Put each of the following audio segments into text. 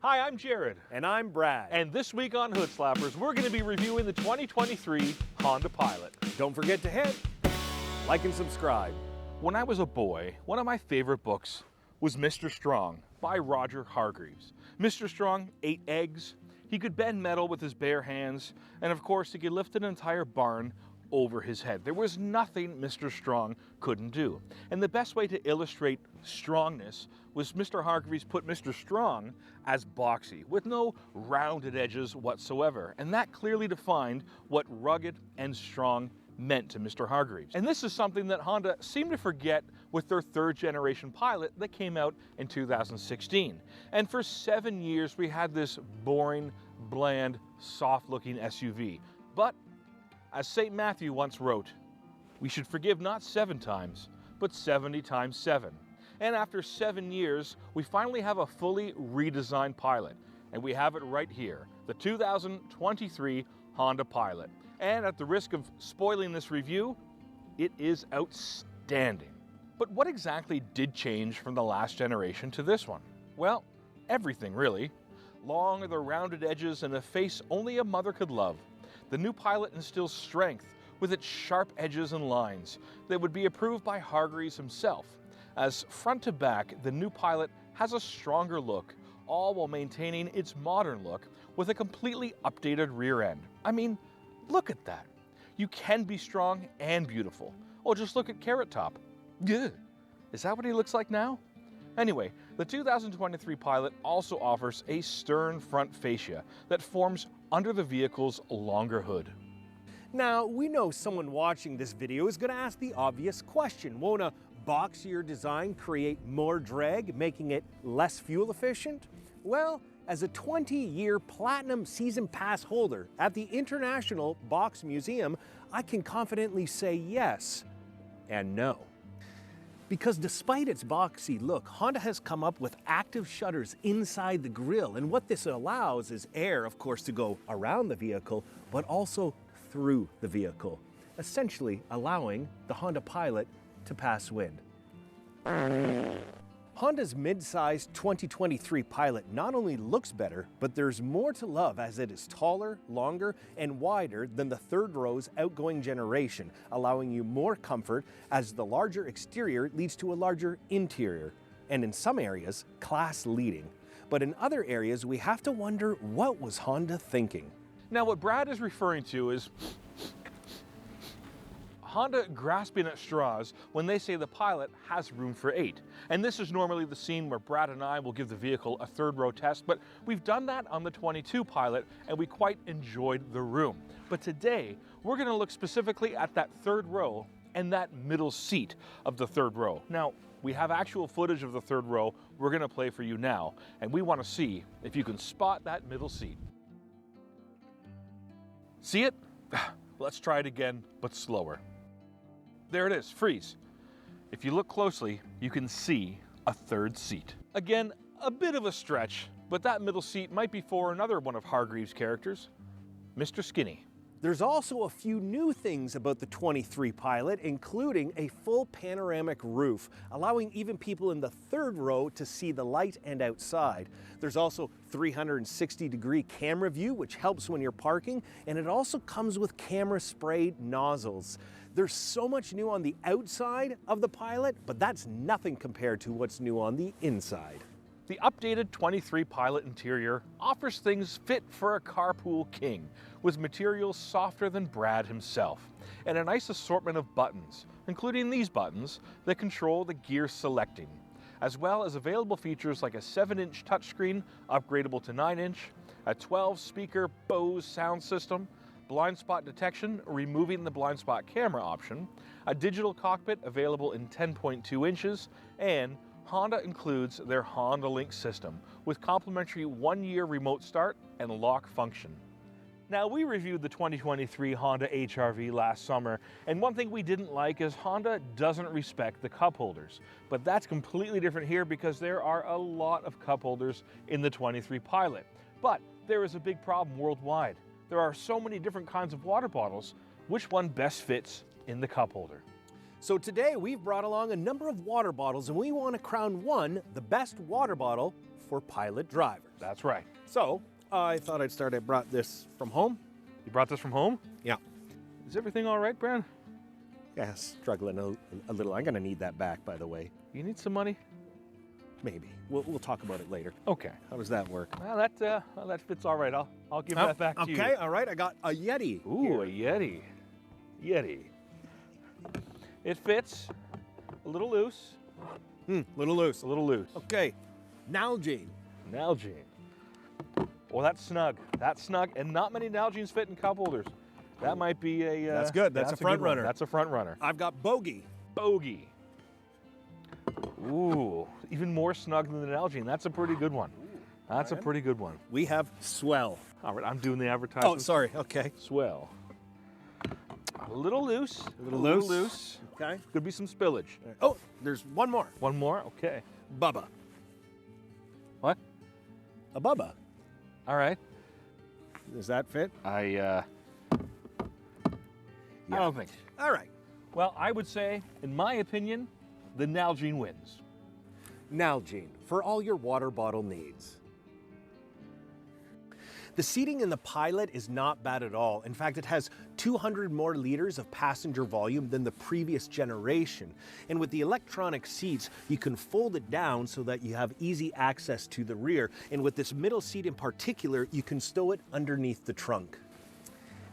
Hi, I'm Jared. And I'm Brad. And this week on Hood Slappers, we're going to be reviewing the 2023 Honda Pilot. Don't forget to hit like and subscribe. When I was a boy, one of my favorite books was Mr. Strong by Roger Hargreaves. Mr. Strong ate eggs, he could bend metal with his bare hands, and of course he could lift an entire barn over his head. There was nothing Mr. Strong couldn't do. And the best way to illustrate strongness was Mr. Hargreaves put Mr. Strong as boxy, with no rounded edges whatsoever. And that clearly defined what rugged and strong meant to Mr. Hargreaves. And this is something that Honda seemed to forget with their third generation Pilot that came out in 2016. And for 7 years we had this boring, bland, soft-looking SUV. But as St. Matthew once wrote, we should forgive not 7 times, but 70 times 7. And after 7 years, we finally have a fully redesigned Pilot. And we have it right here, the 2023 Honda Pilot. And at the risk of spoiling this review, it is outstanding. But what exactly did change from the last generation to this one? Well, everything really. Long are the rounded edges and a face only a mother could love. The new Pilot instills strength with its sharp edges and lines that would be approved by Hargreaves himself. As front to back, the new Pilot has a stronger look, all while maintaining its modern look with a completely updated rear end. I mean, look at that. You can be strong and beautiful. Oh, just look at Carrot Top. Ugh. Is that what he looks like now? Anyway, the 2023 Pilot also offers a stern front fascia that forms under the vehicle's longer hood. Now, we know someone watching this video is going to ask the obvious question. Won't a boxier design create more drag, making it less fuel efficient? Well, as a 20-year Platinum Season Pass holder at the International Box Museum, I can confidently say yes and no. Because despite its boxy look, Honda has come up with active shutters inside the grille, and what this allows is air, of course, to go around the vehicle, but also through the vehicle, essentially allowing the Honda Pilot to pass wind. Honda's mid-sized 2023 Pilot not only looks better, but there's more to love as it is taller, longer, and wider than the third row's outgoing generation, allowing you more comfort as the larger exterior leads to a larger interior, and in some areas, class-leading. But in other areas, we have to wonder, what was Honda thinking? Now, what Brad is referring to is Honda grasping at straws when they say the Pilot has room for 8. And this is normally the scene where Brad and I will give the vehicle a third row test, but we've done that on the 22 Pilot and we quite enjoyed the room. But today, we're going to look specifically at that third row and that middle seat of the third row. Now, we have actual footage of the third row we're going to play for you now, and we want to see if you can spot that middle seat. See it? Let's try it again, but slower. There it is, freeze. If you look closely, you can see a third seat. Again, a bit of a stretch, but that middle seat might be for another one of Hargreaves' characters, Mr. Skinny. There's also a few new things about the 23 Pilot, including a full panoramic roof, allowing even people in the third row to see the light and outside. There's also 360-degree camera view, which helps when you're parking, and it also comes with camera-sprayed nozzles. There's so much new on the outside of the Pilot, but that's nothing compared to what's new on the inside. The updated 23 Pilot interior offers things fit for a carpool king, with materials softer than Brad himself, and a nice assortment of buttons, including these buttons that control the gear selecting, as well as available features like a 7-inch touchscreen upgradable to 9-inch, a 12-speaker Bose sound system, blind spot detection, removing the blind spot camera option, a digital cockpit available in 10.2 inches, and Honda includes their Honda Link system with complimentary 1-year remote start and lock function. Now, we reviewed the 2023 Honda HR-V last summer, and one thing we didn't like is Honda doesn't respect the cup holders. But that's completely different here because there are a lot of cup holders in the 23 Pilot. But there is a big problem worldwide. There are so many different kinds of water bottles. Which one best fits in the cup holder? So today we've brought along a number of water bottles and we want to crown one the best water bottle for pilot drivers. That's right. So I thought I'd start. I brought this from home. You brought this from home? Yeah. Is everything all right, Brad? Yeah, struggling a little. I'm going to need that back, by the way. You need some money? Maybe. We'll talk about it later. Okay. How does that work? Well, that fits all right. I'll give that back to you. Okay, all right. I got a Yeti. Ooh, a Yeti. Yeti. It fits. A little loose. Little loose. A little loose. Okay. Nalgene. Nalgene. Well, that's snug. That's snug, and not many Nalgenes fit in cup holders. That might be a... That's good. That's a front runner. That's a front runner. I've got Bogey. Bogey. Ooh, even more snug than the Nalgene. That's a pretty good one. That's a pretty good one. We have Swell. All right, I'm doing the advertisement. Oh, sorry. Okay. Swell. A little loose. A little loose. Okay. Could be some spillage. Oh, there's one more. One more? Okay. Bubba. What? A Bubba. All right. Does that fit? I don't think. All right. Well, I would say, in my opinion, the Nalgene wins. Nalgene, for all your water bottle needs. The seating in the Pilot is not bad at all. In fact, it has 200 more liters of passenger volume than the previous generation. And with the electronic seats, you can fold it down so that you have easy access to the rear. And with this middle seat in particular, you can stow it underneath the trunk.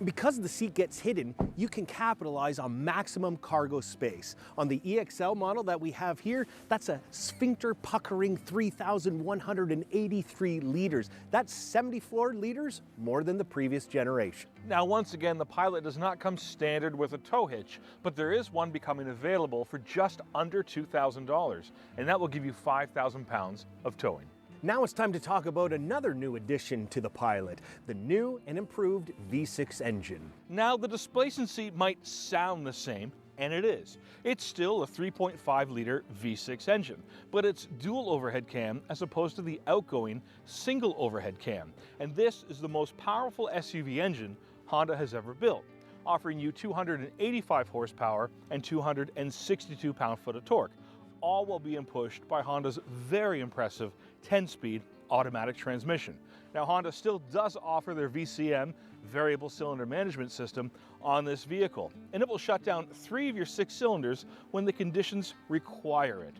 Because the seat gets hidden, you can capitalize on maximum cargo space. On the EXL model that we have here, that's a sphincter puckering 3,183 liters. That's 74 liters more than the previous generation. Now, once again, the Pilot does not come standard with a tow hitch, but there is one becoming available for just under $2,000, and that will give you 5,000 pounds of towing. Now it's time to talk about another new addition to the Pilot, the new and improved V6 engine. Now, the displacement seat might sound the same, and it is. It's still a 3.5-liter V6 engine, but it's dual overhead cam as opposed to the outgoing single overhead cam. And this is the most powerful SUV engine Honda has ever built, offering you 285 horsepower and 262 pound-foot of torque, all while being pushed by Honda's very impressive 10-speed automatic transmission. Now, Honda still does offer their VCM, variable cylinder management system, on this vehicle, and it will shut down 3 of your 6 cylinders when the conditions require it.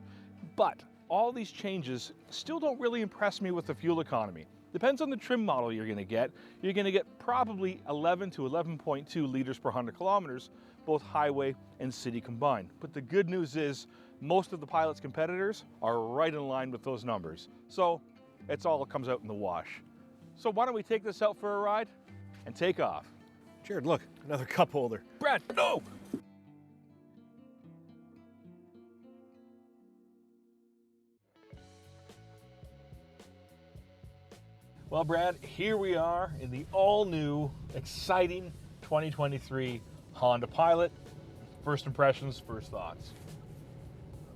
But all these changes still don't really impress me with the fuel economy. Depends on the trim model you're going to get. You're going to get probably 11 to 11.2 liters per 100 kilometers, both highway and city combined. But the good news is, most of the Pilot's competitors are right in line with those numbers. So it's all comes out in the wash. So why don't we take this out for a ride and take off? Jared, look, another cup holder. Brad, no! Well, Brad, here we are in the all-new, exciting 2023 Honda Pilot. First impressions, first thoughts.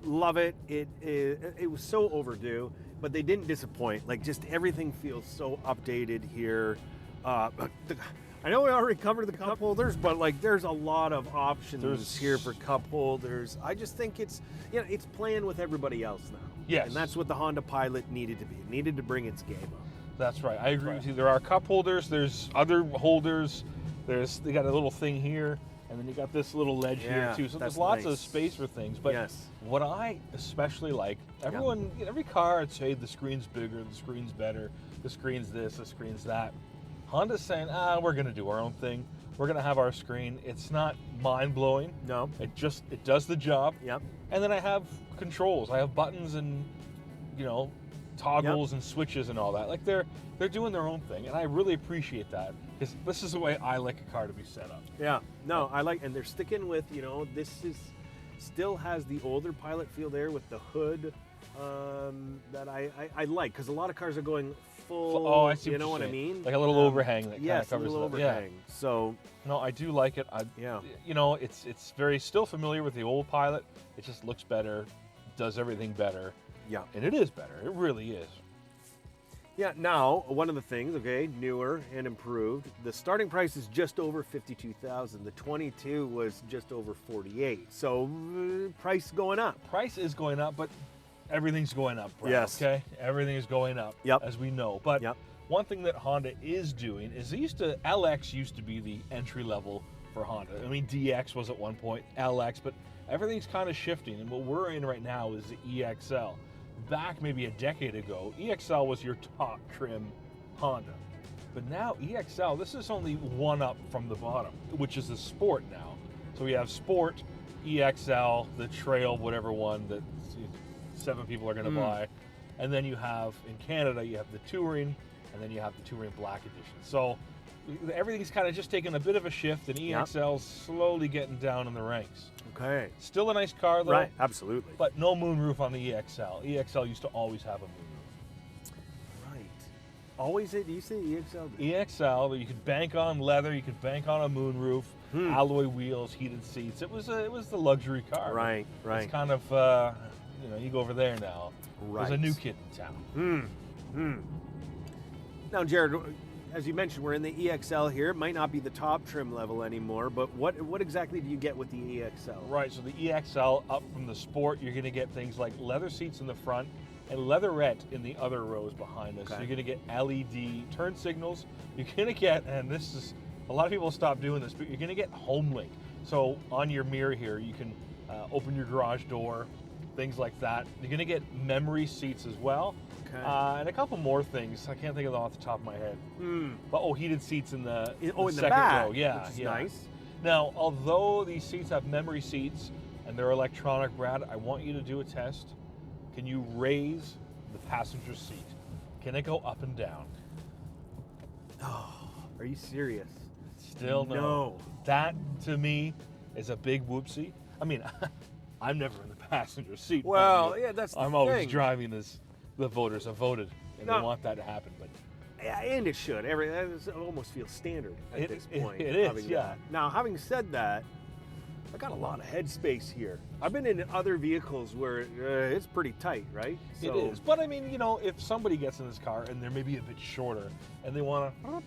Love it. It was so overdue, but they didn't disappoint. Like, just everything feels so updated here. I know we already covered the cup holders, but like, there's a lot of options here for cup holders. I just think it's playing with everybody else now. Yes. And that's what the Honda Pilot needed to be. It needed to bring its game up. That's right. I agree with you. There are cup holders. There's other holders. They got a little thing here. And then you got this little ledge here too. So there's lots of space for things. But what I especially like, every car would say the screen's bigger, the screen's better, the screen's this, the screen's that. Honda's saying, we're gonna do our own thing. We're gonna have our screen. It's not mind-blowing. No. It does the job. Yep. And then I have controls. I have buttons and, toggles and switches and all that. Like they're doing their own thing, and I really appreciate that. Because this is the way I like a car to be set up. Yeah, no, I like, and they're sticking with, still has the older Pilot feel there with the hood that I like, because a lot of cars are going full. Oh, I see. You know what I mean? Like a little overhang that kind of covers a little overhang. Yeah. So no, I do like it. It's very still familiar with the old Pilot. It just looks better, does everything better. Yeah, and it is better. It really is. Yeah, now, one of the things, newer and improved, the starting price is just over $52,000. The 22 was just over $48,000. So price going up. Price is going up, but everything's going up, Brad, Yes. okay? Everything is going up, Yep. as we know. But Yep. one thing that Honda is doing is LX used to be the entry level for Honda. I mean, DX was at one point, LX, but everything's kind of shifting. And what we're in right now is the EXL. Back maybe a decade ago, EXL was your top trim Honda. But now EXL, this is only one up from the bottom, which is the Sport now. So we have Sport, EXL, the Trail, whatever one that 7 people are going to buy. And then you have, in Canada, you have the Touring, and then you have the Touring Black Edition. So everything's kind of just taking a bit of a shift, and EXL's slowly getting down in the ranks. Okay. Still a nice car, though. Right, absolutely. But no moonroof on the EXL. EXL used to always have a moonroof. Right. Always, you say EXL? EXL, you could bank on leather, you could bank on a moonroof, alloy wheels, heated seats. It was the luxury car. Right, right. It's kind of, you go over there now. Right. There's a new kid in town. Now, Jared, as you mentioned, we're in the EXL here. It might not be the top trim level anymore, but what exactly do you get with the EXL? Right, so the EXL up from the Sport, you're going to get things like leather seats in the front and leatherette in the other rows behind us. Okay. So you're going to get LED turn signals. You're going to get, and this is, a lot of people stop doing this, but you're going to get HomeLink. So on your mirror here, you can open your garage door, things like that. You're going to get memory seats as well. Okay. And a couple more things. I can't think of them off the top of my head. But heated seats in the in the second back, row. Yeah, which is yeah. nice. Now, although these seats have memory seats and they're electronic, Brad, I want you to do a test. Can you raise the passenger seat? Can it go up and down? Oh, are you serious? Still no. That, to me, is a big whoopsie. I mean, I'm never in the passenger seat. Well, yeah, that's the I'm always thing. driving as the voters have voted, and they want that to happen. But Yeah, and it should. It almost feels standard at this point. it is, having yeah. that. Now, having said that, I got a lot of headspace here. I've been in other vehicles where it's pretty tight, right? It is. But I mean, if somebody gets in this car and they're maybe a bit shorter and they want to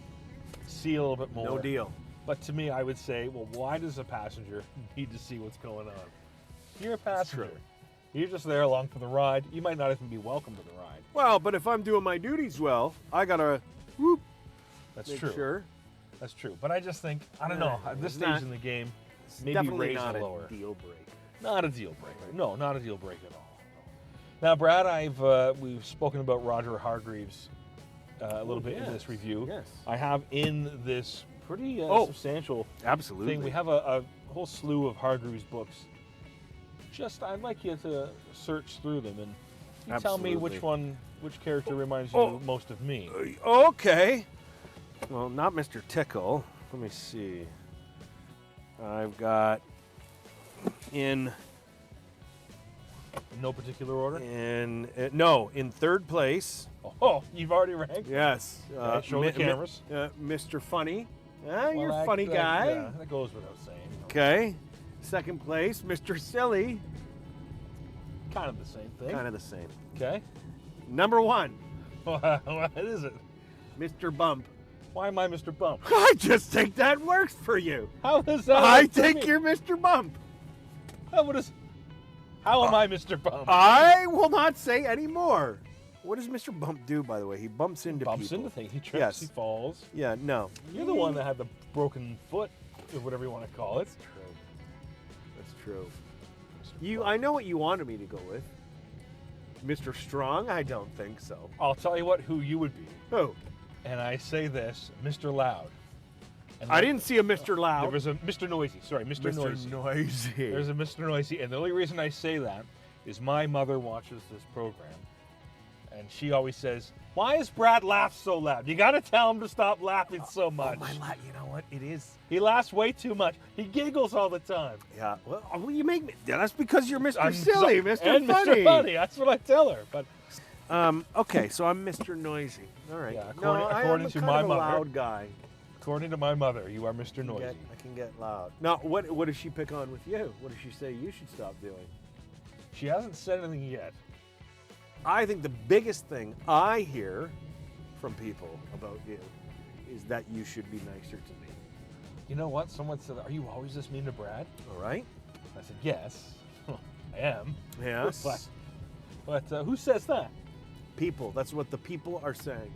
see a little bit more. No deal. But to me, I would say, well, why does a passenger need to see what's going on? You're a passenger. true. You're just there along for the ride. You might not even be welcome to the ride. Well, but if I'm doing my duties well, I gotta whoop. That's Make true. sure. That's true. But I just think, I don't know, at this It's stage not- in the game, It's maybe definitely raise not it a lower. deal breaker. Not a deal breaker. No, not a deal breaker at all. Now, Brad, we've spoken about Roger Hargreaves a little bit in this review. Yes. I have in this pretty substantial Absolutely. thing. We have a whole slew of Hargreaves books. I'd like you to search through them and you tell me which character reminds you most of me. Okay. Well, not Mr. Tickle. Let me see. I've got in In no particular order? in third place. Oh, you've already ranked? Yes. Okay, show the cameras. Mr. Funny. Well, You're a funny guy. Yeah, that goes without saying. Okay. Second place, Mr. Silly. Kind of the same thing. Kind of the same. Okay. Number 1, What is it? Mr. Bump. Why am I Mr. Bump? I just think that works for you. How is that? I work for think me? you're Mr. Bump. How am I Mr. Bump? I will not say any more. What does Mr. Bump do, by the way? He bumps into Bumps people. into things. He trips. Yes. He falls. Yeah, no. You're the one that had the broken foot, or whatever you want to call it. That's true. I know what you wanted me to go with. Mr. Strong? I don't think so. I'll tell you who you would be. Who? And I say this, Mr. Loud. And I didn't see a Mr. Loud. There was a Mr. Noisy. Sorry, Mr. Noisy. Noisy. There's a Mr. Noisy, and the only reason I say that is my mother watches this program, and she always says, "Why is Brad laugh so loud? You got to tell him to stop laughing so much." You know what? It is. He laughs way too much. He giggles all the time. Yeah. Well, you make me. Yeah, that's because you're Mr. I'm Silly, so- Mr. and Funny. Mr. Funny. That's what I tell her. But Okay, so I'm Mr. Noisy. All right. Yeah, I'm according to kind my of a mother. loud guy. according to my mother, you are Mr. I Noisy. can get loud. Now, what does she pick on with you? What does she say you should stop doing? She hasn't said anything yet. I think the biggest thing I hear from people about you is that you should be nicer to me. You know what? Someone said, "Are you always this mean to Brad?" All right? I said, "Yes, I am." Yes. But But who says that? People. That's what the people are saying.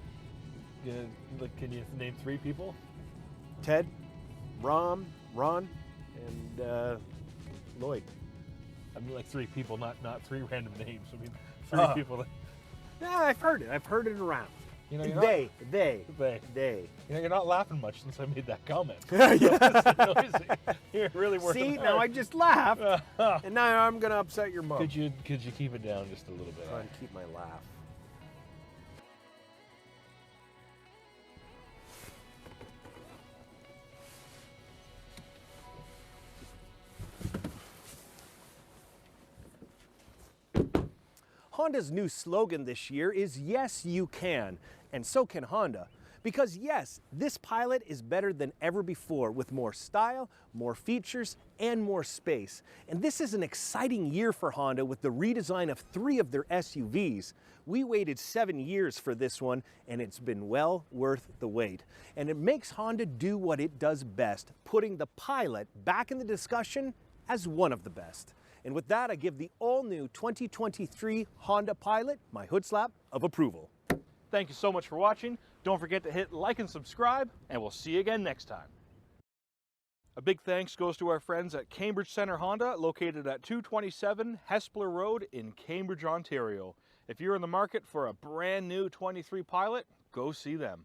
Can you name 3 people? Ted, Ron, and Lloyd. I mean, like 3 people, not 3 random names. I mean, 3 people. That, Yeah, I've heard it. I've heard it around. you know, They. You know, you're not laughing much since I made that comment. Yeah. Noisy. You're really working See, hard. now I just laughed, and now I'm gonna upset your mom. Could you keep it down just a little bit? Try and keep my laugh. Honda's new slogan this year is "Yes, you can," and so can Honda. Because yes, this Pilot is better than ever before with more style, more features, and more space. And this is an exciting year for Honda with the redesign of 3 of their SUVs. We waited 7 years for this one, and it's been well worth the wait. And it makes Honda do what it does best, putting the Pilot back in the discussion as one of the best. And with that, I give the all-new 2023 Honda Pilot my hood slap of approval. Thank you so much for watching. Don't forget to hit like and subscribe, and we'll see you again next time. A big thanks goes to our friends at Cambridge Centre Honda, located at 227 Hespler Road in Cambridge, Ontario. If you're in the market for a brand new 23 Pilot, go see them.